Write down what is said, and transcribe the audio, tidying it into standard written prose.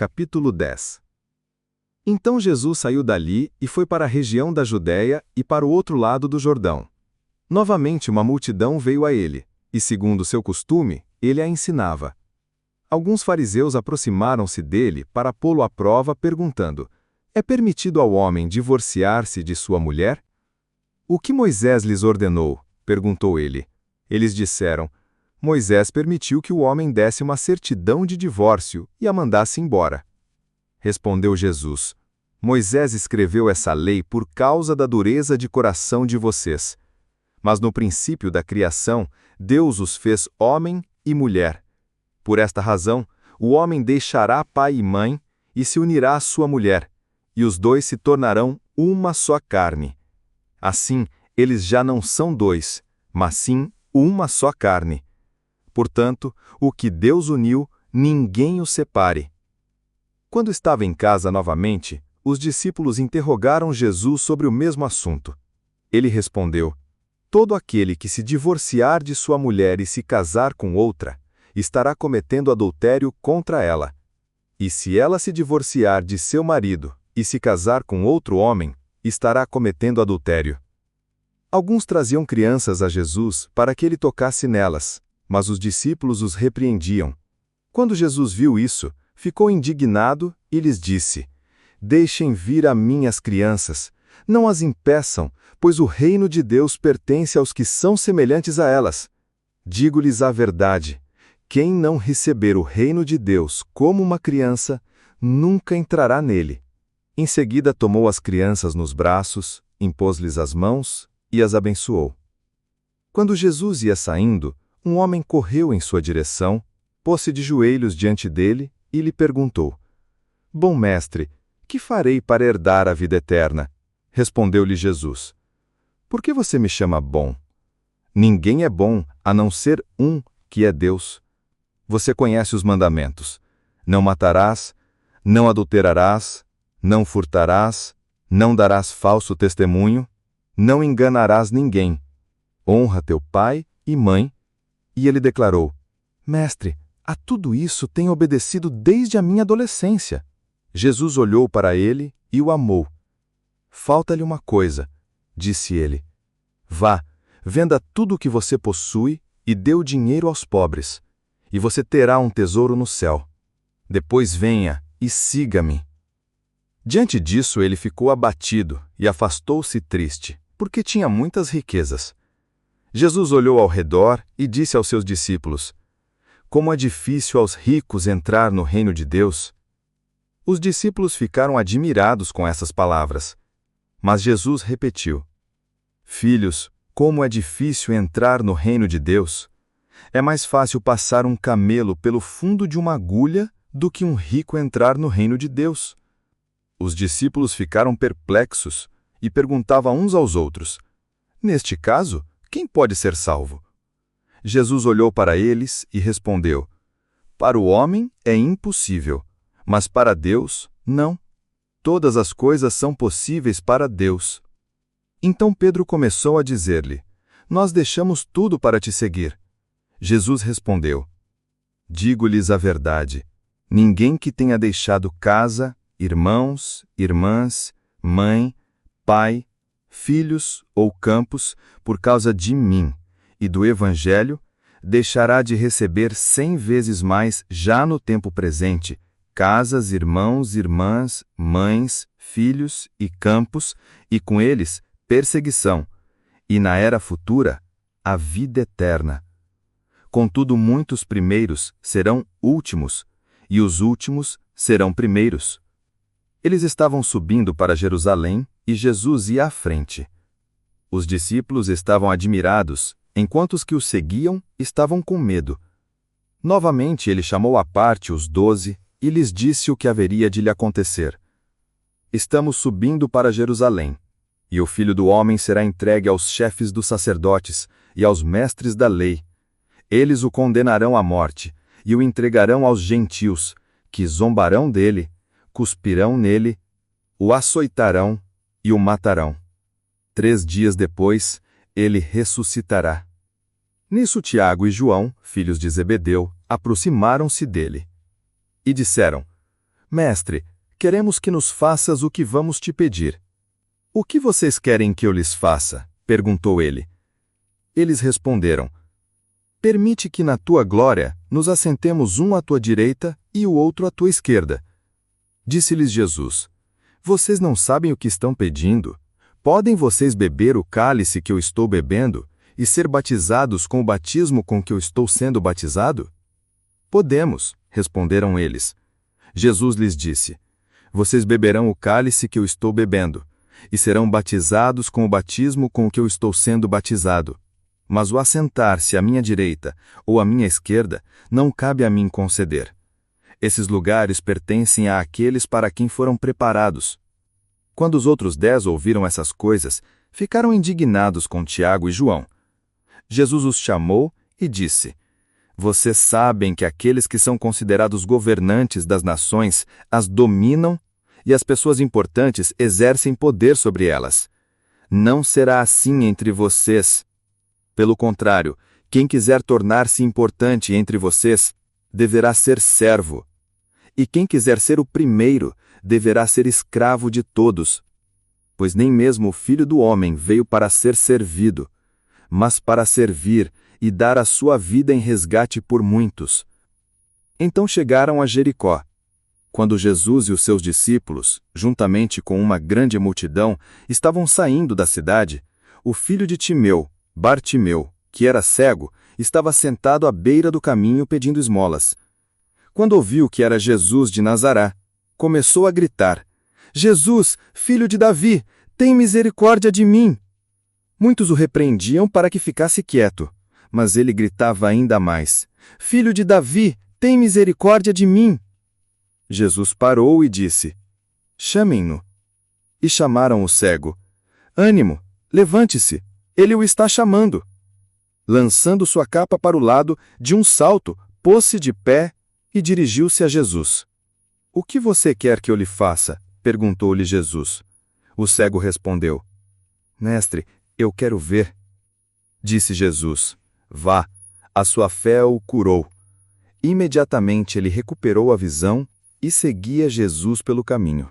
capítulo 10. Então Jesus saiu dali e foi para a região da Judéia e para o outro lado do Jordão. Novamente uma multidão veio a ele, e segundo seu costume, ele a ensinava. Alguns fariseus aproximaram-se dele para pô-lo à prova, perguntando: É permitido ao homem divorciar-se de sua mulher? O que Moisés lhes ordenou? Perguntou ele. Eles disseram: Moisés permitiu que o homem desse uma certidão de divórcio e a mandasse embora. Respondeu Jesus: Moisés escreveu essa lei por causa da dureza de coração de vocês. Mas no princípio da criação, Deus os fez homem e mulher. Por esta razão, o homem deixará pai e mãe e se unirá à sua mulher, e os dois se tornarão uma só carne. Assim, eles já não são dois, mas sim uma só carne. Portanto, o que Deus uniu, ninguém o separe. Quando estava em casa novamente, os discípulos interrogaram Jesus sobre o mesmo assunto. Ele respondeu: Todo aquele que se divorciar de sua mulher e se casar com outra, estará cometendo adultério contra ela. E se ela se divorciar de seu marido e se casar com outro homem, estará cometendo adultério. Alguns traziam crianças a Jesus para que ele tocasse nelas, mas os discípulos os repreendiam. Quando Jesus viu isso, ficou indignado e lhes disse: Deixem vir a mim as crianças, não as impeçam, pois o reino de Deus pertence aos que são semelhantes a elas. Digo-lhes a verdade: quem não receber o reino de Deus como uma criança, nunca entrará nele. Em seguida tomou as crianças nos braços, impôs-lhes as mãos e as abençoou. Quando Jesus ia saindo, um homem correu em sua direção, pôs-se de joelhos diante dele e lhe perguntou: Bom mestre, que farei para herdar a vida eterna? Respondeu-lhe Jesus: Por que você me chama bom? Ninguém é bom a não ser um, que é Deus. Você conhece os mandamentos: não matarás, não adulterarás, não furtarás, não darás falso testemunho, não enganarás ninguém. Honra teu pai e mãe. E ele declarou: Mestre, a tudo isso tenho obedecido desde a minha adolescência. Jesus olhou para ele e o amou. Falta-lhe uma coisa, disse ele. Vá, venda tudo o que você possui e dê o dinheiro aos pobres, e você terá um tesouro no céu. Depois venha e siga-me. Diante disso ele ficou abatido e afastou-se triste, porque tinha muitas riquezas. Jesus olhou ao redor e disse aos seus discípulos: Como é difícil aos ricos entrar no reino de Deus. Os discípulos ficaram admirados com essas palavras. Mas Jesus repetiu: Filhos, como é difícil entrar no reino de Deus. É mais fácil passar um camelo pelo fundo de uma agulha do que um rico entrar no reino de Deus. Os discípulos ficaram perplexos e perguntavam uns aos outros: Neste caso, quem pode ser salvo? Jesus olhou para eles e respondeu: Para o homem é impossível, mas para Deus, não. Todas as coisas são possíveis para Deus. Então Pedro começou a dizer-lhe: Nós deixamos tudo para te seguir. Jesus respondeu: Digo-lhes a verdade. Ninguém que tenha deixado casa, irmãos, irmãs, mãe, pai, filhos ou campos, por causa de mim e do Evangelho, deixará de receber 100 vezes mais já no tempo presente, casas, irmãos, irmãs, mães, filhos e campos, e com eles perseguição, e na era futura, a vida eterna. Contudo, muitos primeiros serão últimos, e os últimos serão primeiros. Eles estavam subindo para Jerusalém, e Jesus ia à frente. Os discípulos estavam admirados, enquanto os que o seguiam estavam com medo. Novamente ele chamou à parte os 12 e lhes disse o que haveria de lhe acontecer. Estamos subindo para Jerusalém, e o Filho do Homem será entregue aos chefes dos sacerdotes e aos mestres da lei. Eles o condenarão à morte e o entregarão aos gentios, que zombarão dele, cuspirão nele, o açoitarão e o matarão. 3 dias depois, ele ressuscitará. Nisso Tiago e João, filhos de Zebedeu, aproximaram-se dele. E disseram: Mestre, queremos que nos faças o que vamos te pedir. O que vocês querem que eu lhes faça? Perguntou ele. Eles responderam: Permite que na tua glória nos assentemos um à tua direita e o outro à tua esquerda. Disse-lhes Jesus: Vocês não sabem o que estão pedindo? Podem vocês beber o cálice que eu estou bebendo e ser batizados com o batismo com que eu estou sendo batizado? Podemos, responderam eles. Jesus lhes disse: Vocês beberão o cálice que eu estou bebendo e serão batizados com o batismo com que eu estou sendo batizado. Mas o assentar-se à minha direita ou à minha esquerda não cabe a mim conceder. Esses lugares pertencem àqueles para quem foram preparados. Quando os outros 10 ouviram essas coisas, ficaram indignados com Tiago e João. Jesus os chamou e disse: Vocês sabem que aqueles que são considerados governantes das nações as dominam e as pessoas importantes exercem poder sobre elas. Não será assim entre vocês. Pelo contrário, quem quiser tornar-se importante entre vocês, deverá ser servo. E quem quiser ser o primeiro, deverá ser escravo de todos. Pois nem mesmo o Filho do Homem veio para ser servido, mas para servir e dar a sua vida em resgate por muitos. Então chegaram a Jericó. Quando Jesus e os seus discípulos, juntamente com uma grande multidão, estavam saindo da cidade, o filho de Timeu, Bartimeu, que era cego, estava sentado à beira do caminho pedindo esmolas. Quando ouviu que era Jesus de Nazaré, começou a gritar: Jesus, filho de Davi, tem misericórdia de mim! Muitos o repreendiam para que ficasse quieto, mas ele gritava ainda mais: Filho de Davi, tem misericórdia de mim! Jesus parou e disse: Chamem-no. E chamaram o cego. Ânimo, levante-se, ele o está chamando. Lançando sua capa para o lado, de um salto, pôs-se de pé e dirigiu-se a Jesus. O que você quer que eu lhe faça? Perguntou-lhe Jesus. O cego respondeu: Mestre, eu quero ver. Disse Jesus: Vá, a sua fé o curou. Imediatamente ele recuperou a visão e seguia Jesus pelo caminho.